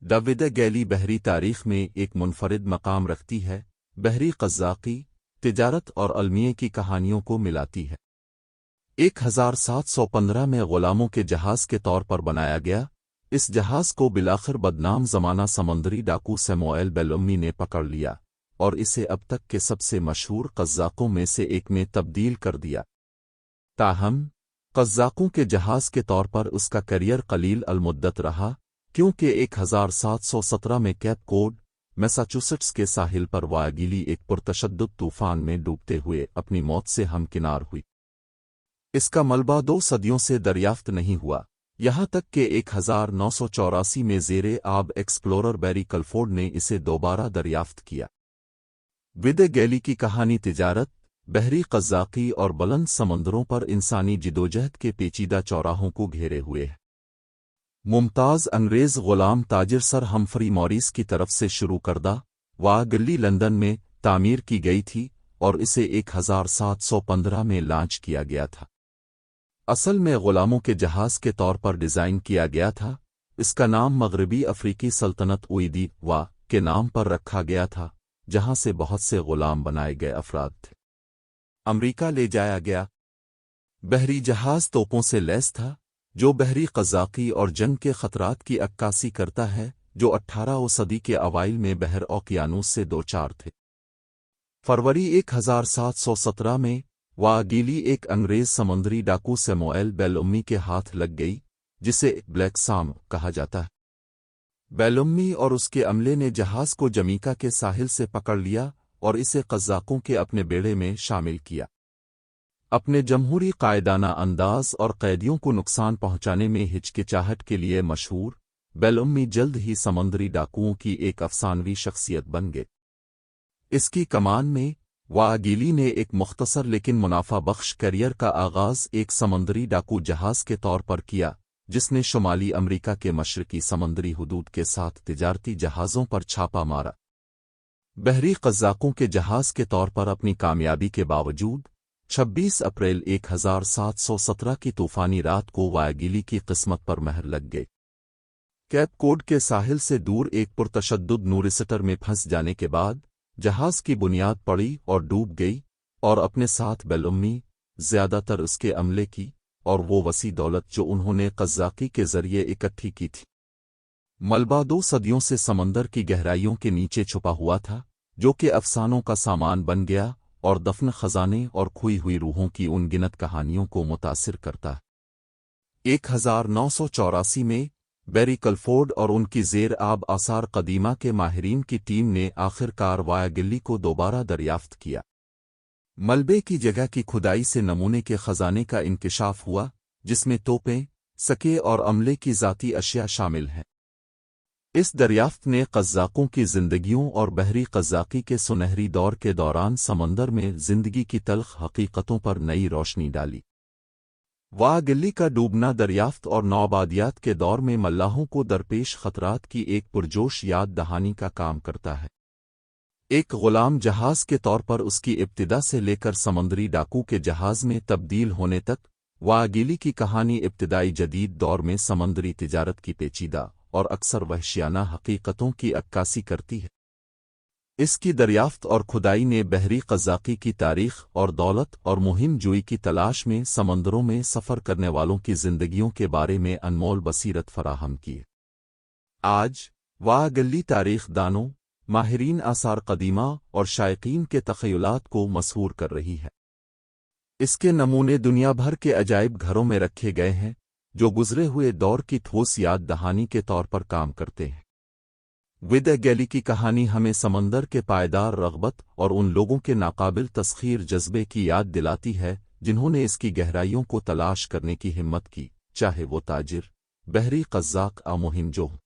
David گیلی بحری تاریخ میں ایک منفرد مقام رکھتی ہے۔ بحری قزاقی، تجارت اور المیے کی کہانیوں کو ملاتی ہے۔ 1715 میں غلاموں کے جہاز کے طور پر بنایا گیا، اس جہاز کو بالآخر بدنام زمانہ سمندری ڈاکو سیموئیل بیلومی نے پکڑ لیا اور اسے اب تک کے سب سے مشہور قزاقوں میں سے ایک میں تبدیل کر دیا۔ تاہم، قزاقوں کے جہاز کے طور پر اس کا کیریئر قلیل المدت رہا، کیونکہ 1717 میں کیپ کوڈ، میساچوسٹس کے ساحل پر واگیلی ایک پرتشدد طوفان میں ڈوبتے ہوئے اپنی موت سے ہمکنار ہوئی۔ اس کا ملبہ 2 صدیوں سے دریافت نہیں ہوا، یہاں تک کہ 1984 میں زیر آب ایکسپلورر بیری کلفورڈ نے اسے دوبارہ دریافت کیا۔ ڈیوڈ گیلی کی کہانی تجارت، بحری قزاقی اور بلند سمندروں پر انسانی جدوجہد کے پیچیدہ چوراہوں کو گھیرے ہوئے ہے۔ ممتاز انگریز غلام تاجر سر ہمفری موریس کی طرف سے شروع کردہ واگلی لندن میں تعمیر کی گئی تھی اور اسے 1715 میں لانچ کیا گیا تھا۔ اصل میں غلاموں کے جہاز کے طور پر ڈیزائن کیا گیا تھا۔ اس کا نام مغربی افریقی سلطنت اویدی وا کے نام پر رکھا گیا تھا، جہاں سے بہت سے غلام بنائے گئے افراد تھے۔ امریکا لے جایا گیا۔ بحری جہاز توپوں سے لیس تھا، جو بحری قزاقی اور جنگ کے خطرات کی عکاسی کرتا ہے، جو 18ویں صدی کے اوائل میں بحر اوقیانوس سے دوچار تھے۔ فروری 1717 میں واگیلی ایک انگریز سمندری ڈاکو سیموئیل بیلومی کے ہاتھ لگ گئی، جسے بلیک سام کہا جاتا ہے۔ بیلومی اور اس کے عملے نے جہاز کو جمیکا کے ساحل سے پکڑ لیا اور اسے قزاقوں کے اپنے بیڑے میں شامل کیا۔ اپنے جمہوری قائدانہ انداز اور قیدیوں کو نقصان پہنچانے میں ہچکچاہٹ کے لیے مشہور، بیلومی جلد ہی سمندری ڈاکوؤں کی ایک افسانوی شخصیت بن گئے۔ اس کی کمان میں، واگیلی نے ایک مختصر لیکن منافع بخش کیریئر کا آغاز ایک سمندری ڈاکو جہاز کے طور پر کیا، جس نے شمالی امریکا کے مشرقی سمندری حدود کے ساتھ تجارتی جہازوں پر چھاپا مارا۔ بحری قزاقوں کے جہاز کے طور پر اپنی کامیابی کے باوجود، 26 اپریل 1717 کی طوفانی رات کو واگیلی کی قسمت پر مہر لگ گئی۔ کیپ کوڈ کے ساحل سے دور ایک پرتشدد نورسٹر میں پھنس جانے کے بعد، جہاز کی بنیاد پڑی اور ڈوب گئی، اور اپنے ساتھ بیلومی، زیادہ تر اس کے عملے کی، اور وہ وسیع دولت جو انہوں نے قزاقی کے ذریعے اکٹھی کی تھی۔ ملبہ 2 صدیوں سے سمندر کی گہرائیوں کے نیچے چھپا ہوا تھا، جو کہ افسانوں کا سامان بن گیا اور دفن خزانے اور کھوئی ہوئی روحوں کی ان گنت کہانیوں کو متاثر کرتا ہے۔ 1984 میں، بیری کلفورڈ اور ان کی زیر آب آثار قدیمہ کے ماہرین کی ٹیم نے آخر کار واگیلی کو دوبارہ دریافت کیا۔ ملبے کی جگہ کی کھدائی سے نمونے کے خزانے کا انکشاف ہوا، جس میں توپیں، سکے اور عملے کی ذاتی اشیاء شامل ہیں۔ اس دریافت نے قزاقوں کی زندگیوں اور بحری قزاقی کے سنہری دور کے دوران سمندر میں زندگی کی تلخ حقیقتوں پر نئی روشنی ڈالی۔ واگیلی کا ڈوبنا دریافت اور نوآبادیات کے دور میں ملاحوں کو درپیش خطرات کی ایک پرجوش یاد دہانی کا کام کرتا ہے۔ ایک غلام جہاز کے طور پر اس کی ابتدا سے لے کر سمندری ڈاکو کے جہاز میں تبدیل ہونے تک، واگیلی کی کہانی ابتدائی جدید دور میں سمندری تجارت کی پیچیدہ اور اکثر وحشیانہ حقیقتوں کی عکاسی کرتی ہے۔ اس کی دریافت اور کھدائی نے بحری قزاقی کی تاریخ اور دولت اور مہم جوئی کی تلاش میں سمندروں میں سفر کرنے والوں کی زندگیوں کے بارے میں انمول بصیرت فراہم کی۔ آج، واگیلی تاریخ دانوں، ماہرین آثار قدیمہ اور شائقین کے تخیلات کو مسحور کر رہی ہے۔ اس کے نمونے دنیا بھر کے عجائب گھروں میں رکھے گئے ہیں، جو گزرے ہوئے دور کی ٹھوس یاد دہانی کے طور پر کام کرتے ہیں۔ ڈیوڈ گیلی کی کہانی ہمیں سمندر کے پائیدار رغبت اور ان لوگوں کے ناقابل تسخیر جذبے کی یاد دلاتی ہے جنہوں نے اس کی گہرائیوں کو تلاش کرنے کی ہمت کی، چاہے وہ تاجر، بحری قزاق یا مہم جو ہوں۔